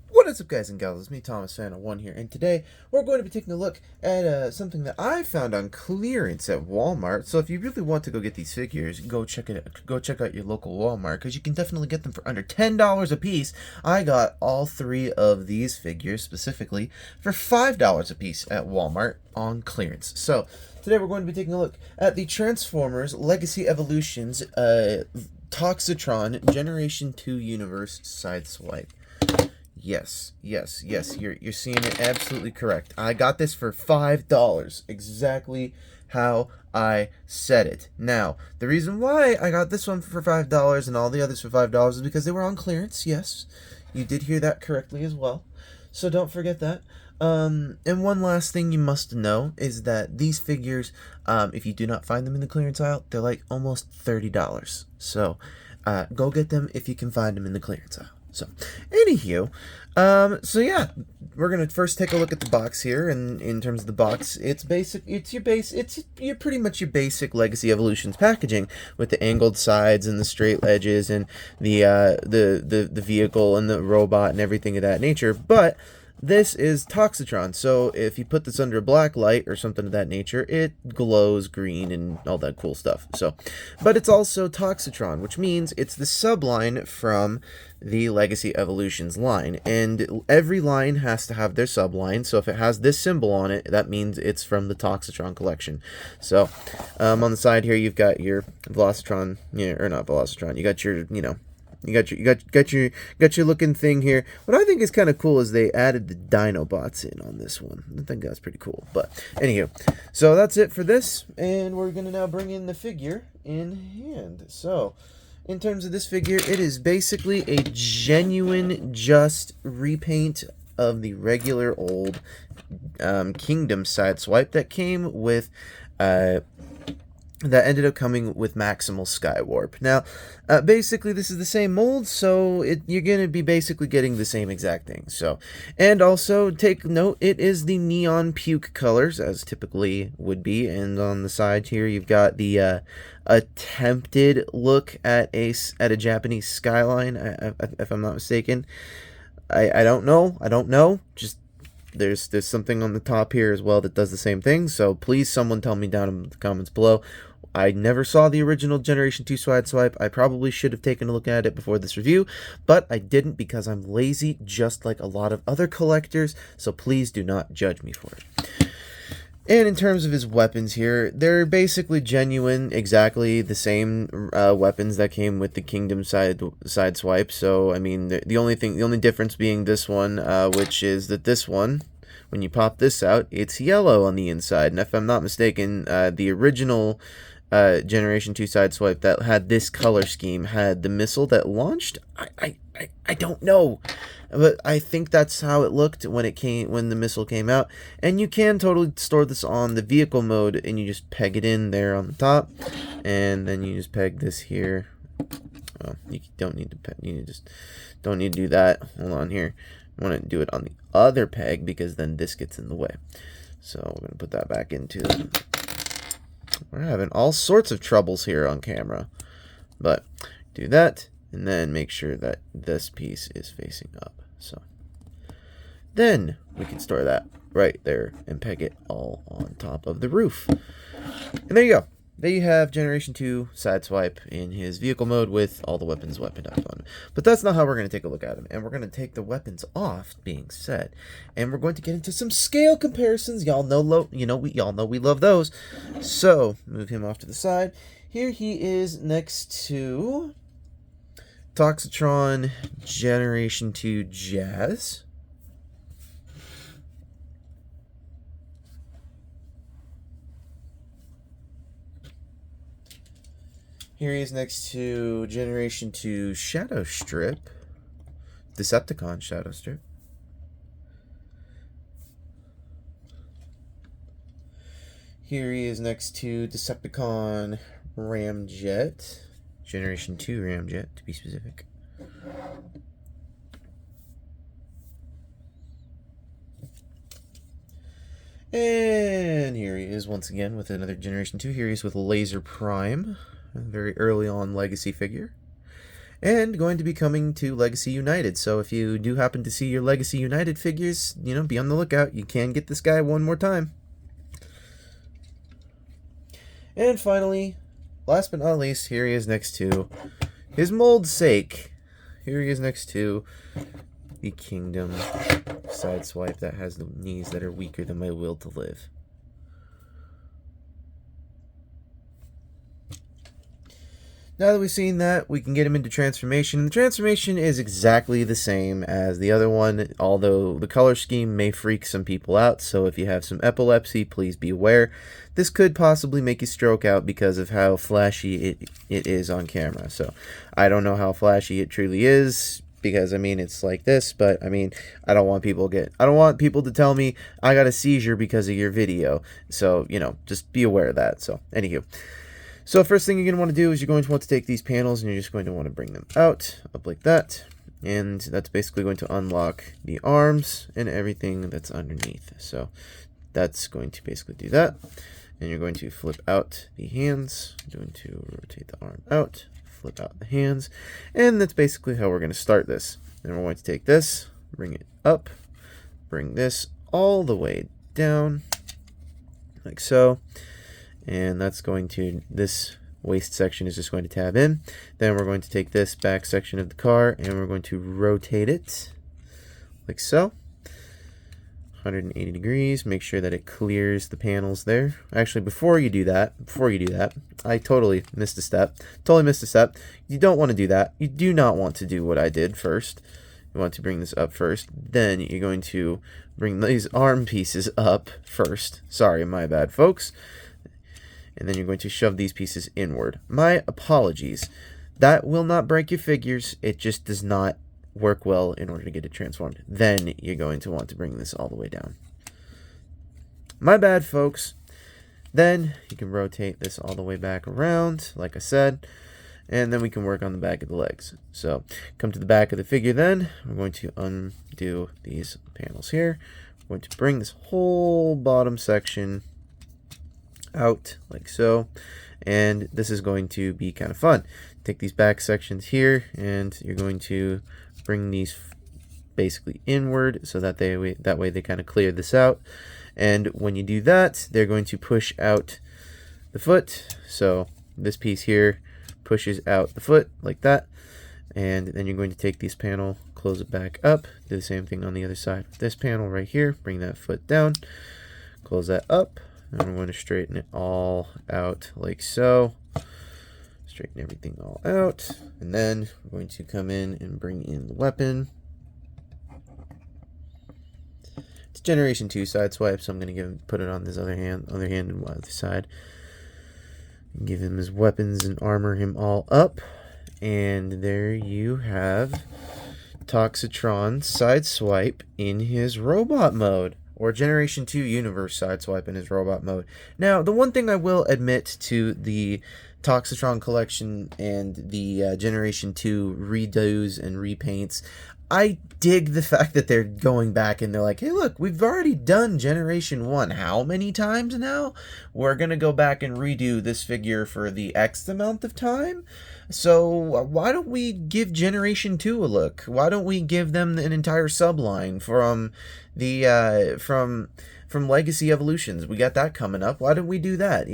What is up, guys and gals? It's me, Thomas Fan01 here, and today we're going to be taking a look at something that I found on clearance at Walmart. So if you really want to go get these figures, go check it out. Go check out your local Walmart because you can definitely get them for under $10 a piece. I got all three of these figures specifically for $5 a piece at Walmart on clearance. So today we're going to be taking a look at the Transformers Legacy Evolutions Toxitron Generation 2 Universe Sideswipe. Yes, yes, yes. You're seeing it absolutely correct. I got this for $5, exactly how I said it. Now, the reason why I got this one for $5 and all the others for $5 is because they were on clearance. Yes, you did hear that correctly as well. So don't forget that. And one last thing you must know is that these figures, if you do not find them in the clearance aisle, they're like almost $30. So, go get them if you can find them in the clearance aisle. So, anywho, so yeah, we're gonna first take a look at the box here, and in terms of the box, it's basic. It's your pretty much your basic Legacy Evolutions packaging with the angled sides and the straight edges and the vehicle and the robot and everything of that nature. But this is Toxitron, so if you put this under a black light or something of that nature, it glows green and all that cool stuff. So, but it's also Toxitron, which means it's the subline from the Legacy Evolutions line, and every line has to have their subline. So if it has this symbol on it, that means it's from the Toxitron collection. So, on the side here, you've got your Velocitron, or not Velocitron. You got your, you got your looking thing here. What I think is kind of cool is they added the Dinobots in on this one. I think that's pretty cool. But anywho, so that's it for this, and we're gonna now bring in the figure in hand. So, in terms of this figure, it is basically a genuine just repaint of the regular old Kingdom Sideswipe that came with that ended up coming with Maximal Skywarp. Now, basically, this is the same mold, so you're going to be basically getting the same exact thing. So, and also, take note, it is the neon puke colors, as typically would be, and on the side here, you've got the attempted look at a Japanese skyline, if I'm not mistaken. I don't know, just there's something on the top here as well that does the same thing, so please someone tell me down in the comments below. I never saw the original Generation 2 Sideswipe. I probably should have taken a look at it before this review, but I didn't because I'm lazy, just like a lot of other collectors, so please do not judge me for it. And in terms of his weapons here, they're basically genuine, exactly the same weapons that came with the Kingdom Sideswipe. So, I mean, the only difference being this one, which is that this one, when you pop this out, it's yellow on the inside. And if I'm not mistaken, the original Generation 2 Sideswipe that had this color scheme had the missile that launched. I don't know, but I think that's how it looked when the missile came out. And you can totally store this on the vehicle mode, and you just peg it in there on the top, and then you just peg this here. Well, you don't need to don't need to do that. Hold on here. I want to do it on the other peg because then this gets in the way. So we're gonna put that back into. We're having all sorts of troubles here on camera, but do that. And then make sure that this piece is facing up. So then we can store that right there and peg it all on top of the roof. And there you go. There you have Generation 2 Sideswipe in his vehicle mode with all the weapons weaponed up on him. But that's not how we're going to take a look at him. And we're going to take the weapons off, being said. And we're going to get into some scale comparisons. Y'all know we love those. So, move him off to the side. Here he is next to Toxitron Generation 2 Jazz. Here he is next to Generation 2 Shadow Strip. Decepticon Shadow Strip. Here he is next to Decepticon Ramjet. Generation 2 Ramjet, to be specific. And here he is once again with another Generation 2. Here he is with Laser Prime, a very early on Legacy figure. and going to be coming to Legacy United. So if you do happen to see your Legacy United figures, be on the lookout. You can get this guy one more time. And finally, last but not least, here he is next to his mold's sake. Here he is next to the Kingdom Sideswipe that has the knees that are weaker than my will to live. Now that we've seen that, we can get him into transformation. The transformation is exactly the same as the other one, although the color scheme may freak some people out, so if you have some epilepsy, please be aware. This could possibly make you stroke out because of how flashy it is on camera. So I don't know how flashy it truly is, because it's like this, but I don't want people to tell me I got a seizure because of your video. So, just be aware of that. So, anywho. So first thing you're going to want to do is you're going to want to take these panels and you're just going to want to bring them out, up like that. And that's basically going to unlock the arms and everything that's underneath. So that's going to basically do that. And you're going to flip out the hands. You're going to rotate the arm out, flip out the hands. And that's basically how we're going to start this. Then we're going to take this, bring it up, bring this all the way down, like so. And that's going to, this waist section is just going to tab in. Then we're going to take this back section of the car and we're going to rotate it like so. 180 degrees, make sure that it clears the panels there. Actually, before you do that, I totally missed a step. You don't want to do that. You do not want to do what I did first. You want to bring this up first. Then you're going to bring these arm pieces up first. Sorry, my bad, folks. And then you're going to shove these pieces inward. My apologies. That will not break your figures. It just does not work well in order to get it transformed. Then you're going to want to bring this all the way down. My bad, folks. Then you can rotate this all the way back around, like I said. And then we can work on the back of the legs. So come to the back of the figure then. We're going to undo these panels here. We're going to bring this whole bottom section out like so, and this is going to be kind of fun. Take these back sections here and you're going to bring these basically inward so that way they kind of clear this out. And when you do that, they're going to push out the foot. So this piece here pushes out the foot like that, and then you're going to take this panel, close it back up, do the same thing on the other side with this panel right here, bring that foot down, close that up. And we're going to straighten it all out like so. Straighten everything all out. And then we're going to come in and bring in the weapon. It's Generation 2 Sideswipe, so I'm going to put it on this other hand and the other side. Give him his weapons and armor him all up. And there you have Toxitron Sideswipe in his robot mode. Or Generation 2 Universe Sideswipe in his robot mode. Now, the one thing I will admit to the Toxitron collection and the Generation 2 redos and repaints, I dig the fact that they're going back and they're like, hey, look, we've already done Generation 1 how many times now? We're going to go back and redo this figure for the X amount of time? So why don't we give Generation 2 a look? Why don't we give them an entire subline from the from Legacy Evouloutions? We got that coming up. Why don't we do that,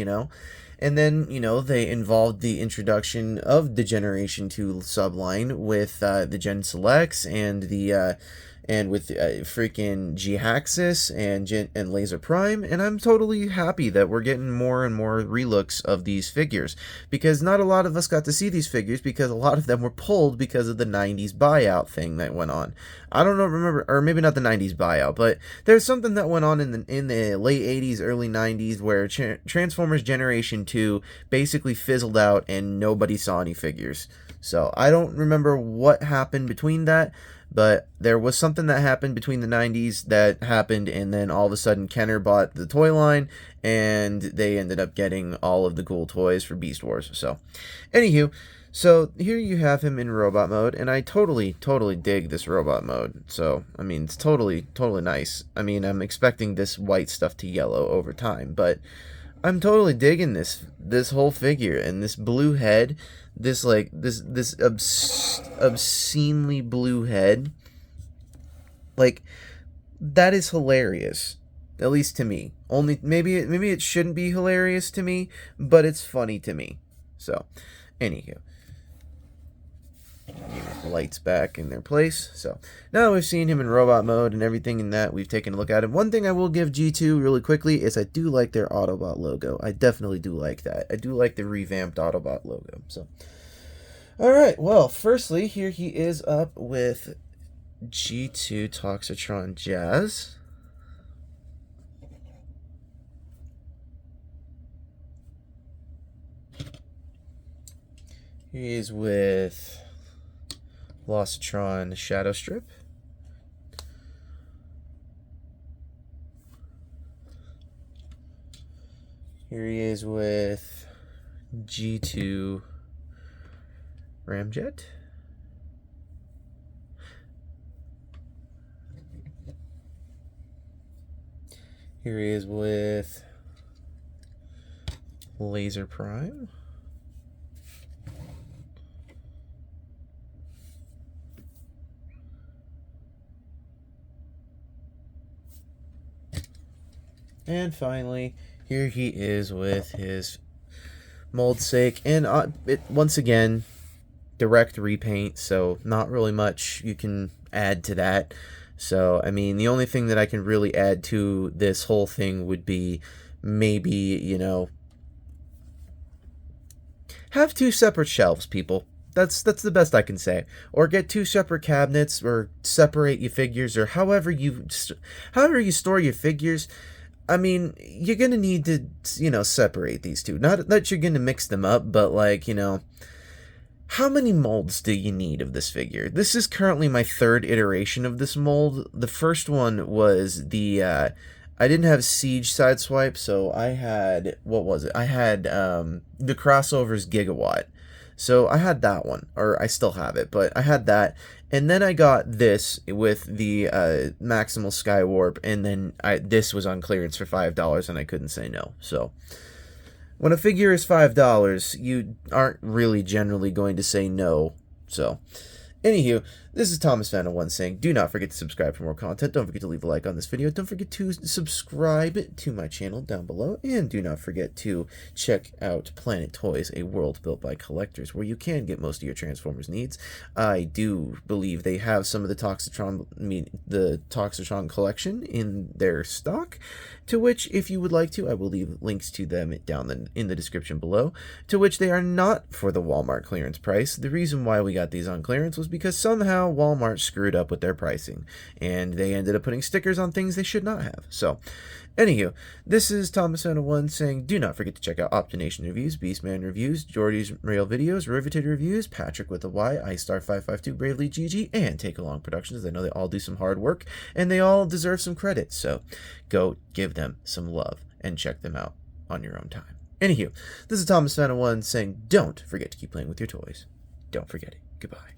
And then, they involved the introduction of the Generation 2 subline with the Gen Selects and the and with freaking G-Haxis and Laser Prime, and I'm totally happy that we're getting more and more relooks of these figures, because not a lot of us got to see these figures because a lot of them were pulled because of the 90s buyout thing that went on. I don't know, remember, or maybe not the 90s buyout, but there's something that went on in the late 80s, early 90s where Transformers Generation 2 basically fizzled out and nobody saw any figures. So I don't remember what happened between that, but there was something that happened between the 90s that happened, and then all of a sudden Kenner bought the toy line, and they ended up getting all of the cool toys for Beast Wars. So, anywho, so here you have him in robot mode, and I totally dig this robot mode. So, it's totally nice. I'm expecting this white stuff to yellow over time, but I'm totally digging this whole figure and this blue head, this like this obscenely blue head. Like, that is hilarious, at least to me. Only maybe it shouldn't be hilarious to me, but it's funny to me. So, anywho, lights back in their place. So now we've seen him in robot mode and everything in that, we've taken a look at him. One thing I will give G2 really quickly is I do like their Autobot logo. I definitely do like that. I do like the revamped Autobot logo. So, alright, well, firstly, here he is up with G2 Toxitron Jazz. He's with Velocitron Shadow Strip. Here he is with G2 Ramjet. Here he is with Laser Prime. And finally, here he is with his mold sake. And once again, direct repaint, so not really much you can add to that. So, I mean, the only thing that I can really add to this whole thing would be maybe, you know, have 2 separate shelves, people. That's the best I can say. Or get 2 separate cabinets, or separate your figures, or however you store your figures. I mean, you're gonna need to, you know, separate these two. Not that you're gonna mix them up, but, like, you know, how many molds do you need of this figure? This is currently my 3rd iteration of this mold. The first one was the, I didn't have Siege Sideswipe, so I had, what was it? I had the Crossovers Gigawatt. So I had that one, or I still have it, but I had that. And then I got this with the Maximal Skywarp, and then this was on clearance for $5, and I couldn't say no. So when a figure is $5, you aren't really generally going to say no. So, anywho, this is Thomas Fan of One saying, do not forget to subscribe for more content. Don't forget to leave a like on this video. Don't forget to subscribe to my channel down below. And do not forget to check out Planet Toys, a world built by collectors, where you can get most of your Transformers needs. I do believe they have some of the Toxitron collection in their stock, to which, if you would like to, I will leave links to them down in the description below, to which they are not for the Walmart clearance price. The reason why we got these on clearance was because somehow Walmart screwed up with their pricing, and they ended up putting stickers on things they should not have. So, anywho, this is Thomas Fan of One saying, do not forget to check out Optination Reviews, Beastman Reviews, Jordy's Rail Videos, Riveted Reviews, Patrick with a Y, iStar552, Bravely GG, and Take Along Productions. I know they all do some hard work, and they all deserve some credit, so go give them some love and check them out on your own time. Anywho, this is Thomas Fan of One saying, don't forget to keep playing with your toys. Don't forget it. Goodbye.